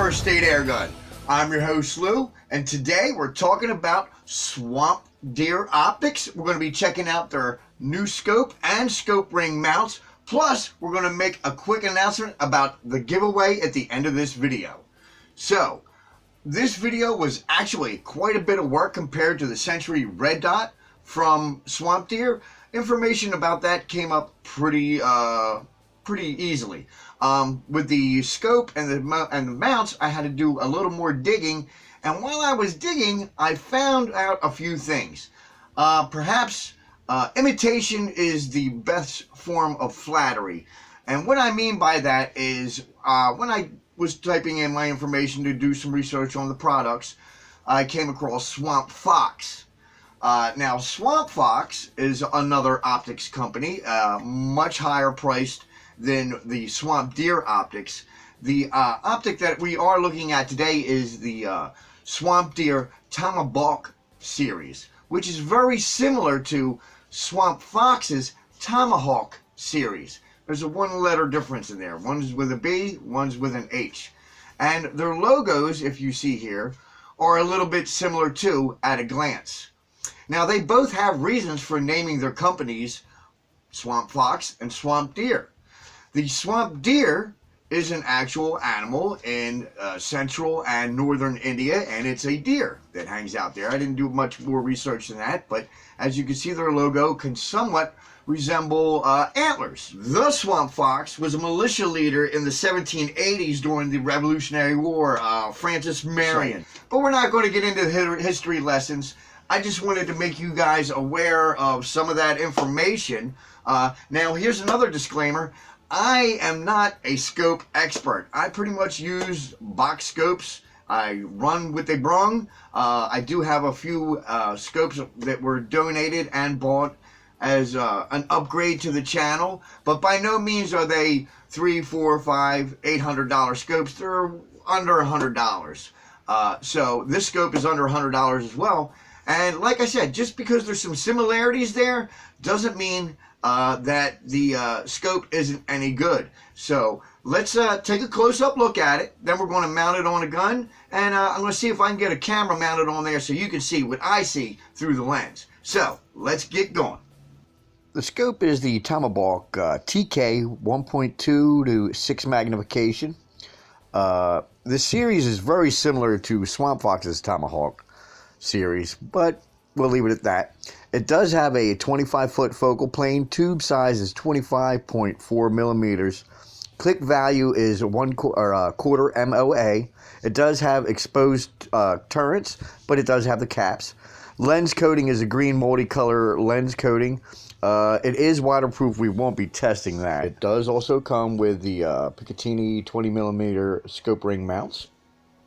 First Aid Airgun. I'm your host Lou, and today we're talking about Swampdeer Optics. We're going to be checking out their new scope and scope ring mounts. Plus, we're going to make a quick announcement about the giveaway at the end of this video. So, this video was actually quite a bit of work compared to the Century Red Dot from Swampdeer. Information about that came up pretty easily. With the scope and the mounts, I had to do a little more digging, and while I was digging, I found out a few things. Perhaps imitation is the best form of flattery, and what I mean by that is when I was typing in my information to do some research on the products, I came across Swamp Fox. Now, Swamp Fox is another optics company, much higher priced than the Swampdeer optics. The optic that we are looking at today is the Swampdeer Tomahawk series, which is very similar to Swamp Fox's Tomahawk series. There's a one-letter difference in there. One's with a B, one's with an H. And their logos, if you see here, are a little bit similar too at a glance. Now, they both have reasons for naming their companies Swamp Fox and Swampdeer. The Swampdeer is an actual animal in central and northern India, and it's a deer that hangs out there. I didn't do much more research than that, but as you can see, their logo can somewhat resemble antlers. The Swamp Fox was a militia leader in the 1780s during the Revolutionary War, Francis Marion. But we're not going to get into history lessons. I just wanted to make you guys aware of some of that information. Now, here's another disclaimer. I am not a scope expert. I pretty much use box scopes. I run with a brung. I do have a few scopes that were donated and bought as an upgrade to the channel, but by no means are they $300, $400, $500, $800 scopes. They're under $100. So this scope is under $100 as well. And like I said, just because there's some similarities there doesn't mean that the scope isn't any good. So let's take a close-up look at it. Then we're going to mount it on a gun, and I'm going to see if I can get a camera mounted on there so you can see what I see through the lens. So let's get going. The scope is the Tomahawk TK 1.2 to 6 magnification. This series is very similar to Swamp Fox's Tomahawk series, but we'll leave it at that. It does have a 25-foot focal plane. Tube size is 25.4 millimeters. Click value is quarter MOA. It does have exposed turrets, but it does have the caps. Lens coating is a green multicolor lens coating. It is waterproof. We won't be testing that. It does also come with the Picatinny 20 millimeter scope ring mounts.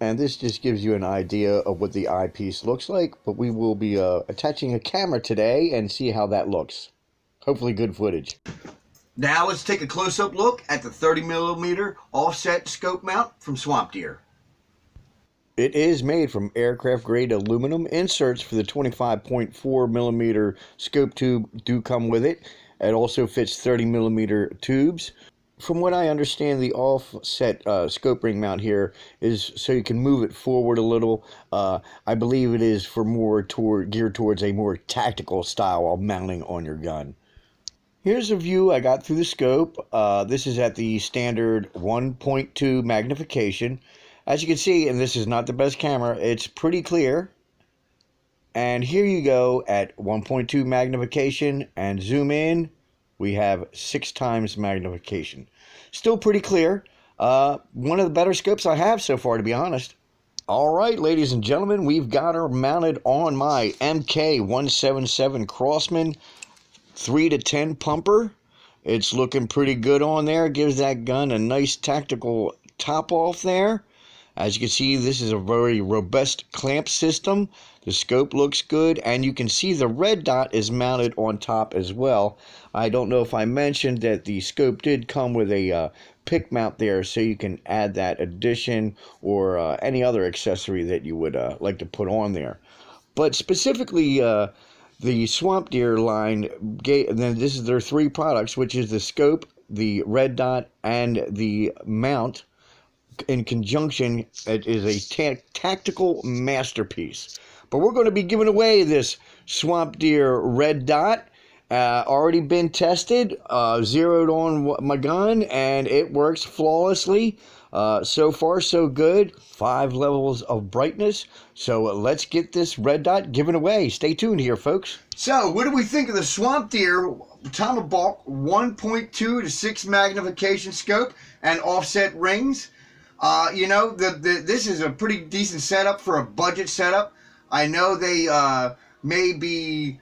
And this just gives you an idea of what the eyepiece looks like, but we will be attaching a camera today and see how that looks. Hopefully good footage. Now let's take a close-up look at the 30 millimeter offset scope mount from Swampdeer. It is made from aircraft grade aluminum. Inserts for the 25.4 millimeter scope tube do come with it. It also fits 30 millimeter tubes. From what I understand, the offset scope ring mount here is so you can move it forward a little. I believe it is for geared towards a more tactical style of mounting on your gun. Here's a view I got through the scope. This is at the standard 1.2 magnification. As you can see, and this is not the best camera, it's pretty clear. And here you go at 1.2 magnification, and zoom in. We have 6 times magnification. Still pretty clear. One of the better scopes I have so far, to be honest. All right, ladies and gentlemen, we've got her mounted on my MK177 Crossman 3 to 10 pumper. It's looking pretty good on there. Gives that gun a nice tactical top off there. As you can see, this is a very robust clamp system. The scope looks good, and you can see the red dot is mounted on top as well. I don't know if I mentioned that the scope did come with a pick mount there, so you can add that addition or any other accessory that you would like to put on there. But specifically, the Swampdeer line, then this is their 3 products, which is the scope, the red dot, and the mount. in conjunction, it is a tactical masterpiece. But we're going to be giving away this Swampdeer red dot. Already been tested, zeroed on my gun, and it works flawlessly. So far, so good. 5 levels of brightness. So let's get this red dot given away. Stay tuned here, folks. So, what do we think of the Swampdeer Tomahawk 1.2 to 6 magnification scope and offset rings? You know, this is a pretty decent setup for a budget setup. I know they may be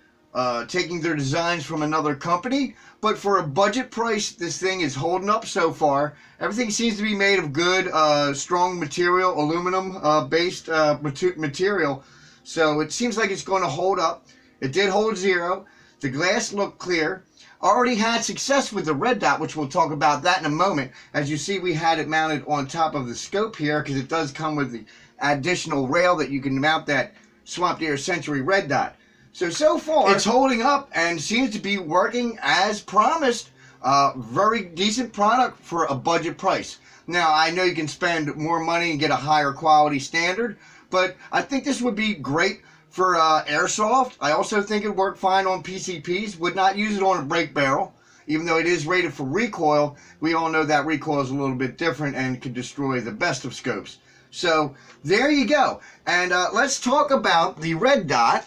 taking their designs from another company, but for a budget price, this thing is holding up so far. Everything seems to be made of good, strong material, aluminum based material, so it seems like it's going to hold up. It did hold zero. The glass looked clear. Already had success with the red dot, which we'll talk about that in a moment. As you see, we had it mounted on top of the scope here because it does come with the additional rail that you can mount that Swampdeer Century red dot. So far, it's holding up and seems to be working as promised. Very decent product for a budget price. Now, I know you can spend more money and get a higher quality standard, but I think this would be great for airsoft. I also think it would work fine on PCPs. Would not use it on a break barrel. Even though it is rated for recoil, we all know that recoil is a little bit different and could destroy the best of scopes. So, there you go. And let's talk about the red dot.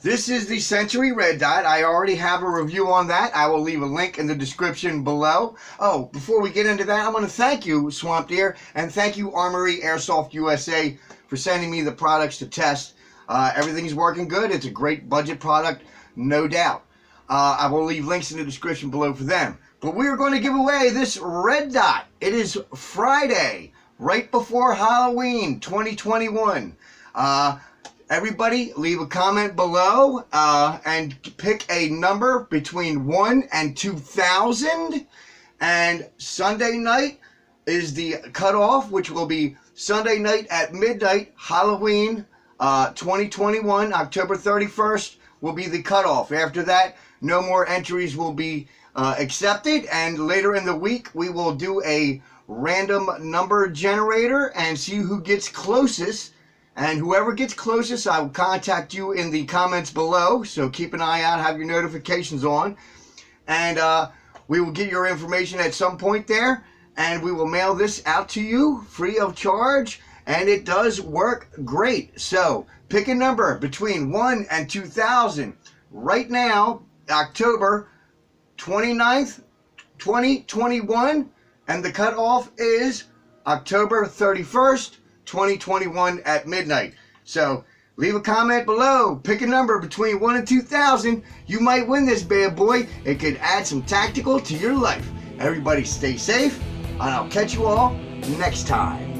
This is the Century Red Dot. I already have a review on that. I will leave a link in the description below. Oh, before we get into that, I want to thank you, Swampdeer, and thank you, Armory Airsoft USA, for sending me the products to test. Everything's working good. It's a great budget product, no doubt. I will leave links in the description below for them. But we are going to give away this red dot. It is Friday, right before Halloween 2021. Everybody, leave a comment below and pick a number between 1 and 2,000. And Sunday night is the cutoff, which will be Sunday night at midnight, Halloween 2021, October 31st will be the cutoff. After that, no more entries will be accepted. And later in the week, we will do a random number generator and see who gets closest. And whoever gets closest, I will contact you in the comments below. So keep an eye out, have your notifications on. And we will get your information at some point there. And we will mail this out to you free of charge. And it does work great. So pick a number between 1 and 2,000. Right now, October 29th, 2021. And the cutoff is October 31st. 2021 at midnight. So leave a comment below. Pick a number between 1 and 2,000. You might win this bad boy. It could add some tactical to your life. Everybody stay safe, and I'll catch you all next time.